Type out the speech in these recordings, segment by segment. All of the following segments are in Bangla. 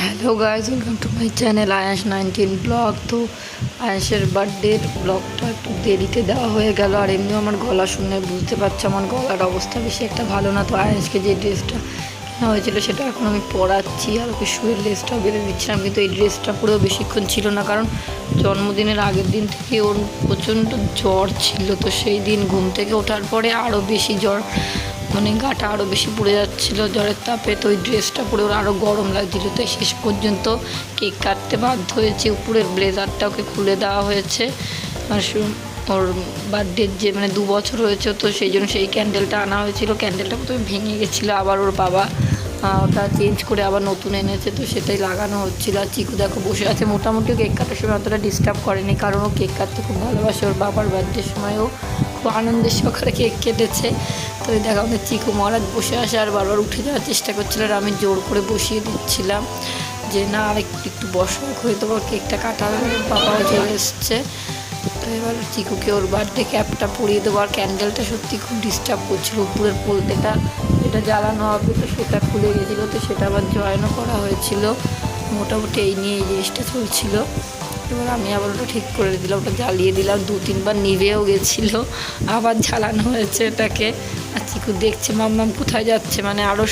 Hello guys, welcome to my channel আয়াস 19 ব্লগ। তো আয়াসের বার্থডের ব্লগটা একটু দেরিতে দেওয়া হয়ে গেল। আর এমনিও আমার গলা শুনে বুঝতে পারছি আমার গলার অবস্থা বেশি একটা ভালো না। তো আয়াসকে যে ড্রেসটা কেনা হয়েছিল সেটা এখন আমি পরাচ্ছি, আর ওকে শুয়ের ড্রেসটাও বেঁধে দিচ্ছিলাম। কিন্তু এই ড্রেসটা পুরো বেশিক্ষণ ছিল না, কারণ জন্মদিনের আগের দিন থেকে ওর প্রচণ্ড জ্বর ছিল। তো সেই দিন ঘুম থেকে ওঠার পরে আরও বেশি জ্বর, মানে গাটা আরও বেশি পুড়ে যাচ্ছিলো জ্বরের তাপে। তো ওই ড্রেসটা পরে ওর আরও গরম লাগছিলো। তো শেষ পর্যন্ত কেক কাটতে বাধ্য হয়েছে। উপরের ব্লেজারটা ওকে খুলে দেওয়া হয়েছে। আর ওর বার্থডের যে 2 বছর হয়েছে, তো সেই জন্য সেই ক্যান্ডেলটা আনা হয়েছিল। ক্যান্ডেলটা প্রথমে ভেঙে গেছিলো, আবার ওর বাবা ওটা চেঞ্জ করে আবার নতুন এনেছে, তো সেটাই লাগানো হচ্ছিলো। আর চিকু দেখো বসে আছে। মোটামুটি কেক কাটার সময় অতটা ডিস্টার্ব করেনি, কারণ ও কেক কাটতে খুব ভালোবাসে। ওর বাবার বার্থডের সময়ও খুব আনন্দের সহকারে কেক কেটেছে। তো এই দেখো আমাদের চিকু মহারাজ বসে আসে আর বারবার উঠে যাওয়ার চেষ্টা করছিল, আর আমি জোর করে বসিয়ে দিচ্ছিলাম যে না, আর একটু বসো, হয়ে দেবো, কেকটা কাটা হবে। বাবাও চলে এসছে। তো এবার চিকুকে ওর বার্থডে ক্যাপটা পরিয়ে দেবো। আর ক্যান্ডেলটা সত্যি খুব ডিস্টার্ব করছিল। উপরের পোলতেটা যেটা জ্বালানো হবে, তো সেটা খুলে গেছিলো, তো সেটা আবার জয়েনও করা হয়েছিল। মোটামুটি এই নিয়ে এই জিনিসটা চলছিল। এবার আমি আবার ওটা ঠিক করে দিলাম, ওটা জ্বালিয়ে দিলাম। 2-3 বার নিভেও গেছিলো, আবার জ্বালানো হয়েছে ওটাকে। আর চিকু দেখছে মাম্মাম কোথায় যাচ্ছে, মানে আরও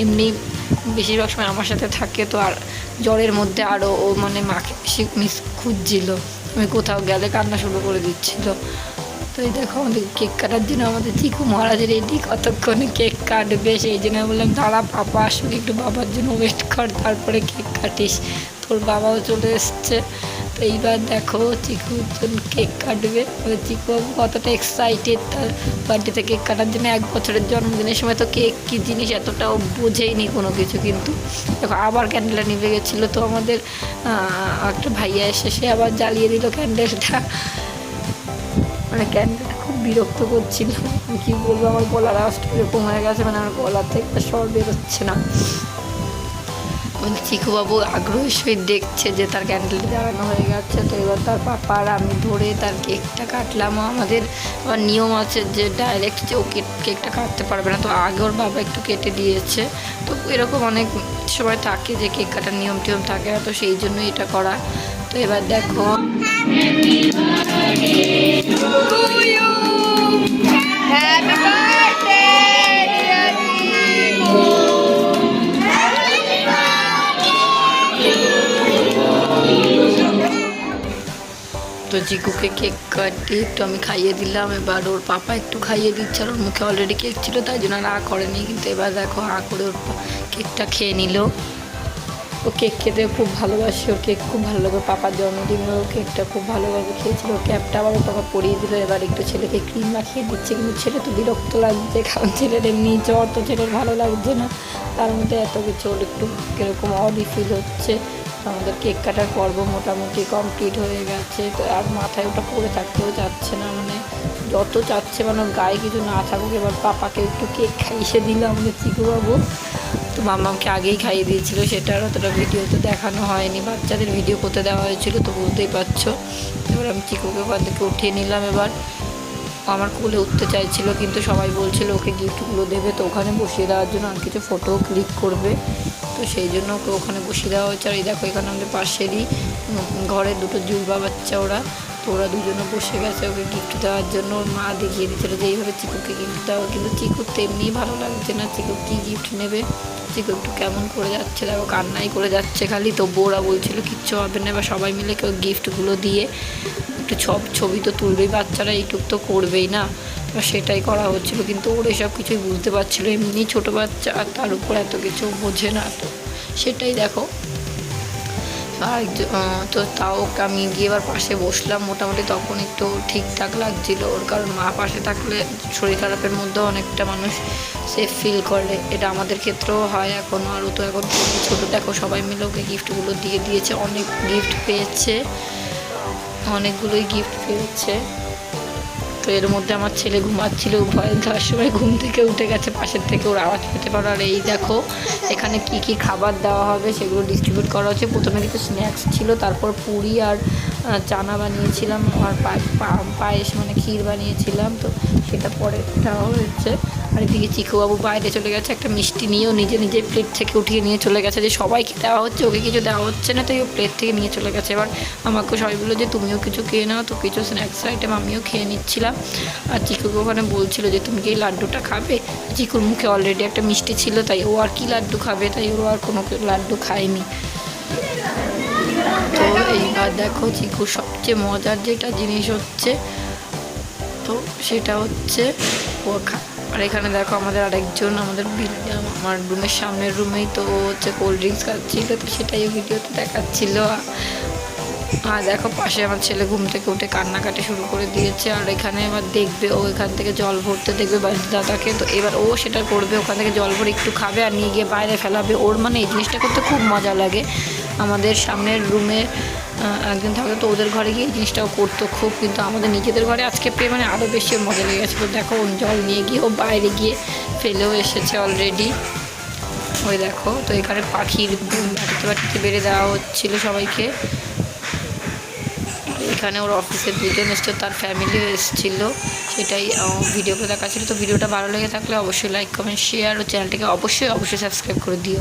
এমনি বেশিরভাগ সময় আমার সাথে থাকে, তো আর জ্বরের মধ্যে আরও ও মানে মাকে বেশি খুঁজছিল। আমি কোথাও গেলে কান্না শুরু করে দিচ্ছিল। তো এই দেখো আমাদের কেক কাটার জন্য আমাদের চিকু মহারাজের রেডি, কতক্ষণে কেক কাটবে। সেই জন্য বললাম দাঁড়া, পাপা আসুক, একটু বাবার জন্য ওয়েট কর, তারপরে কেক কাটিস। তোর বাবাও চলে এসছে। তো এইবার দেখো চিকু কেক কাটবে। চিকু বাবু কতটা এক্সাইটেড তার বার্থডেতে কেক কাটার জন্য। 1 বছরের জন্মদিনের সময় তো কেক কী জিনিস এতটাও বোঝেইনি কোনো কিছু। কিন্তু দেখো আবার ক্যান্ডেলটা নিভে গেছিলো, তো আমাদের একটা ভাইয়া এসে সে আবার জ্বালিয়ে দিল ক্যান্ডেলটা। মানে ক্যান্ডেলটা খুব বিরক্ত করছিল। কী বলবো, আমার গলার আওয়াজটা এরকম হয়ে গেছে, মানে আমার গলা থেকে স্বর বেরোচ্ছে না। চিকুবাবু আগ্রহের সহিত দেখছে যে তার ক্যান্ডেলটা জ্বালানো হয়ে গেছে। তো এবার তার পাপা আর আমি ধরে তার কেকটা কাটলাম। আমাদের আবার নিয়ম আছে যে ডাইরেক্ট যে ও কেকটা কাটতে পারবে না, তো আগে ওর বাবা একটু কেটে দিয়েছে। তো এরকম অনেক সময় থাকে যে কেক কাটার নিয়ম টিয়ম থাকে না, তো সেই জন্যই এটা করা। তো এবার দেখো তো চিকুকে কেক কাটিয়ে একটু আমি খাইয়ে দিলাম। এবার ওর পাপা একটু খাইয়ে দিচ্ছে, আর ওর মুখে অলরেডি কেক ছিল, তাই জন্য আর করেনি। কিন্তু এবার দেখো করে ওর কেকটা খেয়ে নিল। ও কেক খেতে খুব ভালোবাসে, ওর কেক খুব ভালো লাগে। পাপার জন্মদিনে ও কেকটা খুব ভালোভাবে খেয়েছিল। ক্যাপটা আবার ওর পাপা পরিয়ে দিল। এবার একটু ছেলেকে ক্রিম মাখিয়ে দিচ্ছে, কিন্তু ছেলে তো বিরক্ত লাগছে, কারণ ছেলের এমনি জ্বর, তো ছেলের ভালো লাগছে না। তার মধ্যে এত কিছু ওর একটু কীরকম অডি ফিল হচ্ছে। আমাদের কেক কাটার পর্ব মোটামুটি কমপ্লিট হয়ে গেছে। তো আর মাথায় ওটা পরে থাকতেও যাচ্ছে না, মানে যত চাচ্ছে মানে গায়ে কিছু না থাকুক। এবার পাপাকে একটু কেক খাইয়ে দিল আমাদের চিকুবাবু। তো মাম্মামকে আগেই খাইয়ে দিয়েছিল, সেটা আর অতটা ভিডিওতে দেখানো হয়নি। বাচ্চাদের ভিডিও করতে দেওয়া হয়েছিল, তো বুঝতেই পারছো। এবার আমি চিকুকে ওখান থেকে উঠিয়ে নিলাম। এবার আমার কোলে উঠতে চাইছিল, কিন্তু সবাই বলছিল ওকে গিফটগুলো দেবে, তো ওখানে বসিয়ে দেওয়ার জন্য আর কিছু ফটো ক্লিক করবে, তো সেই জন্য ওকে ওখানে বসিয়ে দেওয়া হয়েছে। আর এই দেখো এখানে আমাদের পাশেরই ঘরে 2টো জুলবা বাচ্চা ওরা, তো ওরা দুজনে বসে গেছে ওকে গিফট দেওয়ার জন্য। ওর মা দেখিয়ে দিচ্ছিল যে এইভাবে চিকুকে গিফট দেওয়া, কিন্তু চিকুর তো এমনিই ভালো লাগছে না। চিকু কী গিফট নেবে, চিকু একটু কেমন করে যাচ্ছে, দেখো কান্নাই করে যাচ্ছে খালি। তো বউরা বলছিল কিচ্ছু হবে না, এবার সবাই মিলে কেউ গিফটগুলো দিয়ে একটু ছবি তো তুলবেই, বাচ্চারা এইটুক তো করবেই না, সেটাই করা হচ্ছিলো। কিন্তু ওর এসব কিছুই বুঝতে পারছিলো, এমনি ছোটো বাচ্চা, আর তার উপর এত কিছু বোঝে না। তো সেটাই দেখো। আর তো তাও আমি গিয়ে এবার পাশে বসলাম। মোটামুটি তখন একটু ঠিকঠাক লাগছিল ওর, কারণ মা পাশে থাকলে শরীর খারাপের মধ্যেও অনেকটা মানুষ সেফ ফিল করে। এটা আমাদের ক্ষেত্রেও হয় এখনও। আরও তো এখন ছোটো, দেখো সবাই মিলে ওকে গিফটগুলো দিয়ে দিয়েছে। অনেক গিফট পেয়েছে, অনেকগুলোই গিফট পেয়েছে। তো এর মধ্যে আমার ছেলে ঘুমাচ্ছিল, ভয়ে যাওয়ার সময় ঘুম থেকে উঠে গেছে, পাশের থেকে ওর আওয়াজ পেতে পারো। আর এই দেখো এখানে কি কি খাবার দেওয়া হবে সেগুলো ডিস্ট্রিবিউট করা হচ্ছে। প্রথমে কিছু স্ন্যাক্স ছিল, তারপর পুরি আর চানা বানিয়েছিলাম, আর পায়েস মানে ক্ষীর বানিয়েছিলাম, তো সেটা পরে দেওয়া হয়েছে। আর এদিকে চিকুবাবু বাইরে চলে গেছে একটা মিষ্টি নিয়েও নিজে নিজে প্লেট থেকে উঠিয়ে নিয়ে চলে গেছে, যে সবাইকে দেওয়া হচ্ছে, ওকে কিছু দেওয়া হচ্ছে না, তাই ও প্লেট থেকে নিয়ে চলে গেছে। এবার আমাকে সবাই বললো যে তুমিও কিছু খেয়ে নাও, তো কিছু স্ন্যাক্স আইটেম আমিও খেয়ে নিচ্ছিলাম। আর চিকুকে ওখানে বলছিল যে তুমি কি এই লাড্ডুটা খাবে, চিকুর মুখে অলরেডি একটা মিষ্টি ছিল, তাই ও আর কি লাড্ডু খাবে, তাই ও আর কোনো লাড্ডু খায়নি। তো এইবার দেখো চিকুর সবচেয়ে মজার যেটা জিনিস হচ্ছে, তো সেটা হচ্ছে ও আর এখানে দেখো আমাদের আরেকজন আমাদের আমার রুমের সামনের রুমেই তো হচ্ছে কোল্ড ড্রিঙ্কস খাচ্ছিল, তো সেটাই ভিডিওতে দেখাচ্ছিল। আর দেখো পাশে আমার ছেলে ঘুম থেকে উঠে কান্নাকাটি শুরু করে দিয়েছে, আর এখানে এবার দেখবে ও এখান থেকে জল ভরতে দেখবে দাদাকে, তো এবার ও সেটা করবে, ওখান থেকে জল ভরে একটু খাবে আর নিয়ে গিয়ে বাইরে ফেলাবে। ওর মানে এই জিনিসটা করতে খুব মজা লাগে। আমাদের সামনের রুমে একজন থাকতো, তো ওদের ঘরে গিয়ে এই জিনিসটাও করতো খুব, কিন্তু আমাদের নিজেদের ঘরে আজকে পেয়ে মানে আরও বেশি মজা লেগে গেছে। তো দেখো জল নিয়ে গিয়ে ও বাইরে গিয়ে ফেলেও এসেছে অলরেডি। ওই দেখো, তো এখানে পাখির বাটিতে বাটিতে বেড়ে দেওয়া হচ্ছিলো সবাইকে। এখানে ওর অফিসের দুজন এসেছিল, তার ফ্যামিলিও এসেছিলো, সেটাই ভিডিওতে দেখাচ্ছিলো। তো ভিডিওটা ভালো লেগে থাকলে অবশ্যই লাইক কমেন্ট শেয়ার ও চ্যানেলটিকে অবশ্যই সাবস্ক্রাইব করে দিও।